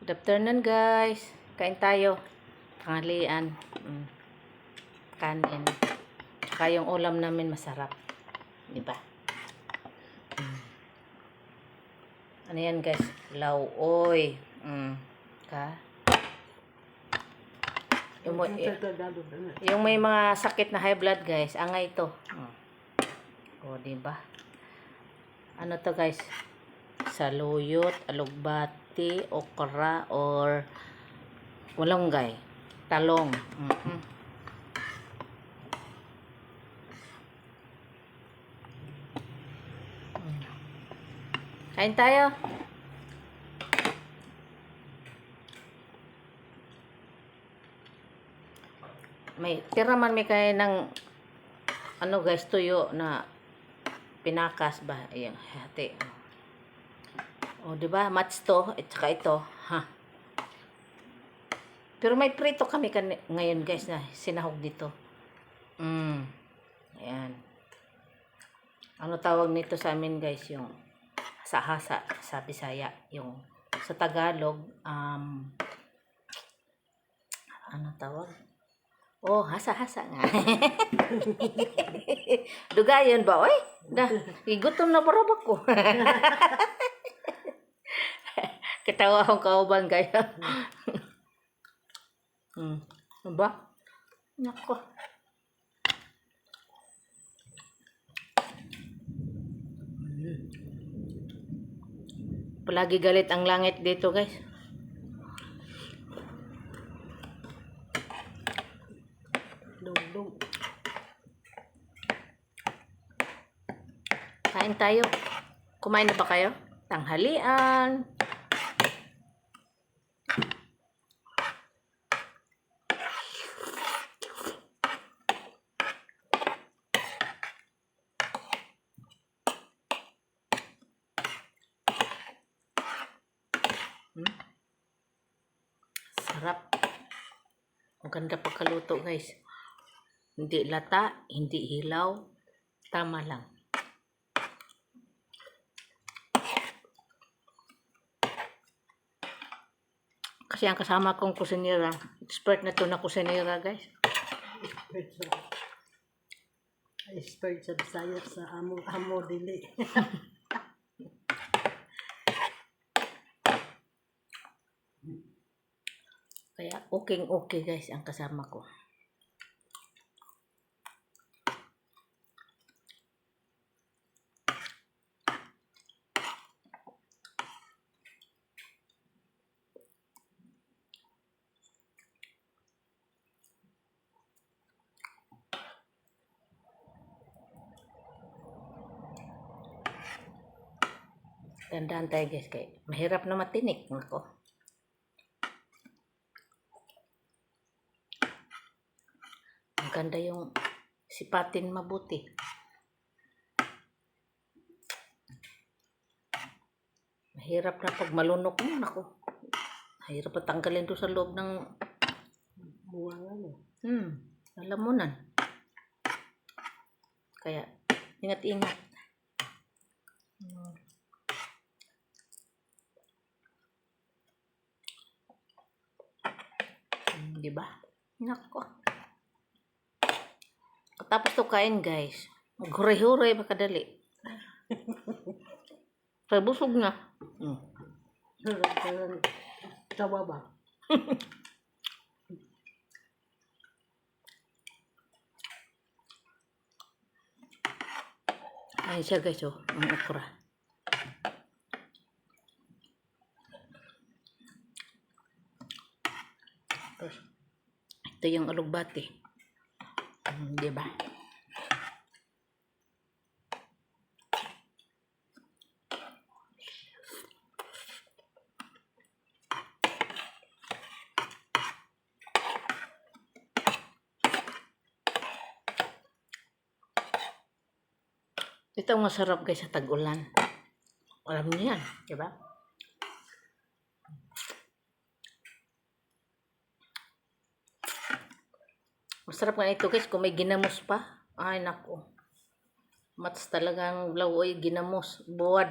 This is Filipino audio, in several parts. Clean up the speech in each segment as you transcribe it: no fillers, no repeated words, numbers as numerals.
Good afternoon guys. Kain tayo. Tanghalian. Kanin. Tsaka yung ulam namin masarap. Diba? Ano yan guys? Lauoy. Yung may mga sakit na high blood guys, angay ito. O diba? Ano to guys? Saluyot, alugbati, okra, or walonggay, talong. Kain tayo. May tira man may kaya ng ano guys, tuyo na pinakas ba? Ayan, hati. O, diba? Match to. At saka ito. Ha. Pero may prito kami ngayon guys na sinahog dito. Ayan. Ano tawag nito sa amin guys? Yung hasa-hasa sa Bisaya. Yung sa Tagalog, ano tawag? Oh, hasa-hasa nga. Dugayon ba? Oy, igutom na parabak ko. Katawa akong kauban kaya. Ano ba? Nako. Palagi galit ang langit dito guys. Dum-dum. Kain tayo. Kumain na ba kayo? Tanghalian. Sarap. Ang ganda pagkaluto guys. Hindi lata, hindi hilaw. Tama lang. Kasi ang kasama kong kusinera, expert na to na kusinera guys. Expert sa Bisaya sa amo dili. Kaya okay guys ang kasama ko. Tandaan tayo guys, kaya mahirap na matinik. Nako. Ang ganda yung sipatin mabuti. Mahirap na pag malunok mo. Nako. Mahirap pa tanggalin to sa loob ng Buwangan eh. lalamunan. Kaya ingat-ingat. Diba? Nako. Tapos to kain guys. Maghuray-huray makadali. Kaya busog na. Tawa ba? Ayan siya guys, oh. Ang okra. Tapos, ito yung alugbati. Diba? Ito ang masarap guys sa tag-ulan. Alam niyo yan, diba? Masarap nga ito guys kung may ginamos pa. Ay nako. Mats talagang lauoy ginamos. Buwad.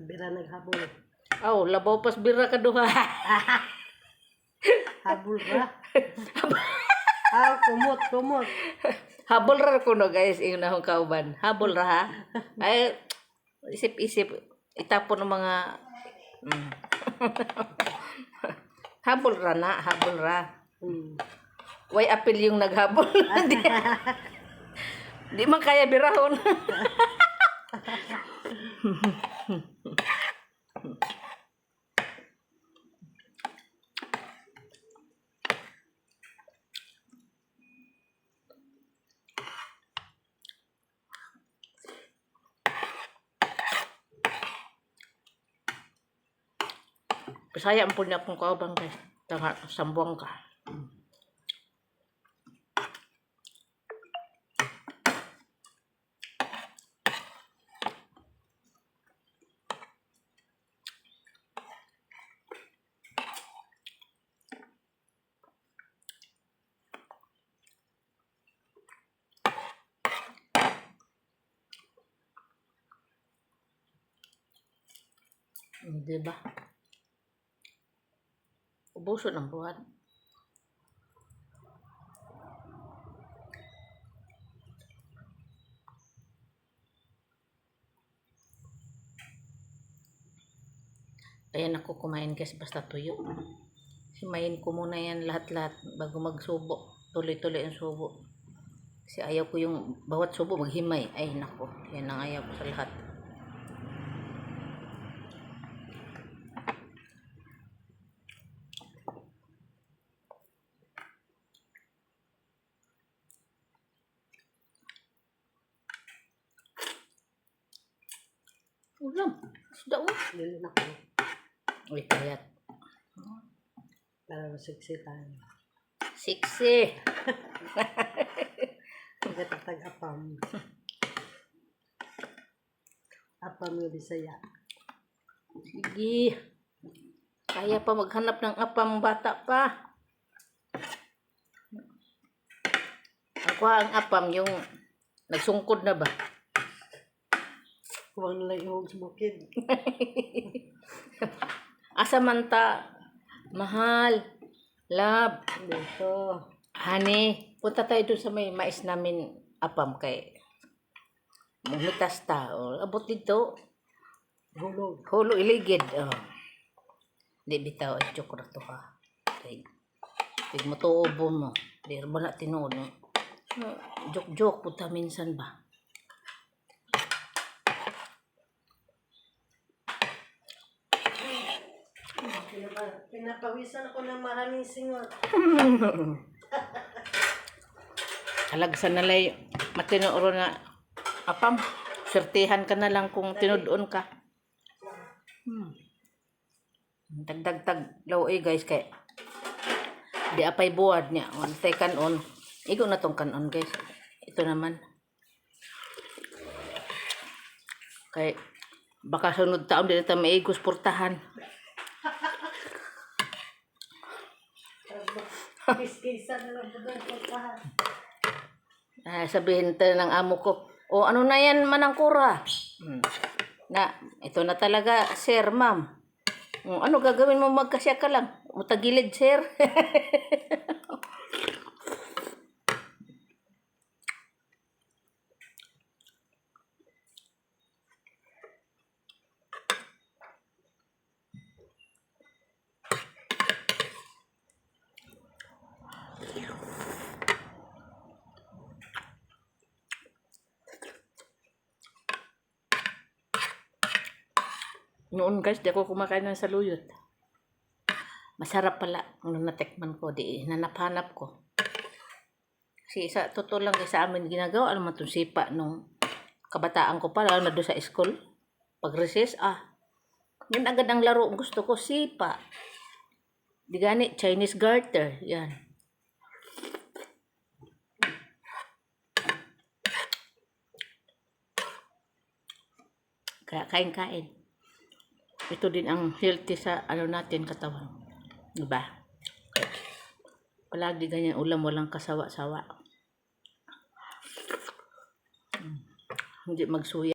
Bira naghabol. Aw, labaw pas bira ka duha. Habol ra. Kumot. Habol ra ko no guys, yung nahong kauban. Habol ra ha. Ay, isip-isip. Itapon ng mga... habol ra na, habol ra. Way apil yung naghabol. Di man kaya birahon. Pasaya ang punya kong kaubang guys. Tanga, sambuang ka. Diba? Ubuso ng buwan. Ayan ako kumain guys, basta tuyo. Himayin ko muna yan lahat-lahat bago magsubo. Tuloy-tuloy ang subo. Kasi ayaw ko yung bawat subo maghimay. Ay nako, yan ang ayaw ko sa lahat. Ulam, sudah Dili na ko. Uy, kayat. Para masiksi tayo. Siksi. Pagkatatag apam. Apam yung Bisaya. Sige. Kaya pa maghanap ng apam bata pa. Ako ang apam yung nagsungkod na ba? Huwag nila ihog sa bukid. Asa man ta, mahal, love, Dito. honey. Punta tayo doon sa may mais namin apam kay mumitas ta. O, abot dito. Hulog. Hulo iligid. Oh. Di bitaw, ay joke na to ha. Kay, pig mo tuobo mo. Di ba na tinuod no? Joke-joke punta minsan ba? Pinapawisan ako ng maraming singot. Halagsan na lay matinuro na apam. Sertihan ka na lang kung tinudon ka. Tagdagtag law guys kay di apay buwad niya. On tay kanon. Igo na tong kanon guys. Ito naman. Kay baka sunod taon din ito maigos portahan. Kiskisa na lang po doon pagkahan. Sabihin tayo ng amo ko, o ano na yan manangkura? Na, ito na talaga, sir, ma'am. Ano gagawin mo magkasya ka lang? Utagilid, sir. Noon guys, di ako kumakain ng saluyot. Masarap pala ang natikman ko, di nanap-hanap ko. Kasi sa totoo lang sa amin ginagawa, alam mo itong sipa nung kabataan ko pa, lalo na doon sa school. Pag recess, yun agad ang laro gusto ko, sipa. Di gani, Chinese garter, yan. Kaya kain-kain. Ito din ang healthy sa ano natin katawan. Diba? Palagi ganyan ulam, walang kasawa-sawa. Hindi magsuya.